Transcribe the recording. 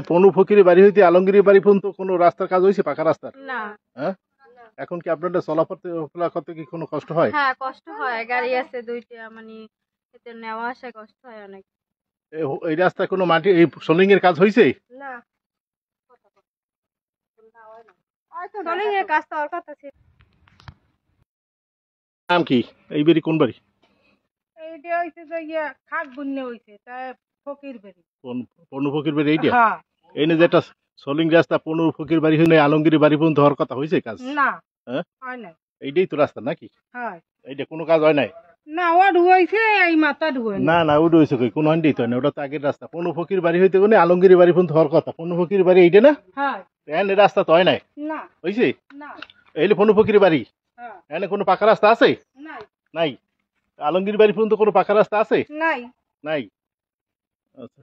পনু ফকিরের বাড়ি হইতে আলমগীরের বাড়ি পর্যন্ত কোনো রাস্তার কাজ হয়েছে, পাকা রাস্তার? না। হ্যাঁ, এখন কি আপনাদের চলাফেরা করতে কি কোনো কষ্ট হয়? হ্যাঁ, কষ্ট হয়, গাড়ি আছে দুইটা, মানে এতে নেওয়া আসা কষ্ট হয় অনেক। এই রাস্তায় কোনো মাটি এই সোলিং এর কাজ হয়েছে? না, সোলিং এর কাজ তো ওর কথা ছিল। নাম কি? এই বাড়ি কোন বাড়ি? এইটা হইছে যে ইয়া খাট বুননে হইছে তাই ফকির বাড়ি। পনু ফকির বাড়ি এইটা? হ্যাঁ। এই যে একটা সোলিং রাস্তা পনু ফকির বাড়ি হইলে আলমগীরের বাড়ি পর্যন্ত হওয়ার কথা হয়েছে কাজ? না। হ্যাঁ, হয় নাই। এইটাই তো রাস্তা নাকি? হ্যাঁ। এইটা কোনো কাজ হয় নাই? না, ও ঢুয়াইছে এই মাথা ঢুয়াই না না, ওটা হয়েছে কই, কোনো হান্ডি তো না, ওটা তো আগের রাস্তা। পনু ফকির বাড়ি হইতে কোনে আলমগীরের বাড়ি পর্যন্ত হওয়ার কথা। পনু ফকির বাড়ি এইটা না? হ্যাঁ। এই রাস্তা তো হয় নাই? না। হয়েছে? না। এইলে পনু ফকির বাড়ি হ্যাঁ। এনে কোনো পাকা রাস্তা আছে? নাই। নাই। আলমগীর বাড়ি পর্যন্ত কোনো পাকা রাস্তা আছে? নাই। নাই। আচ্ছা।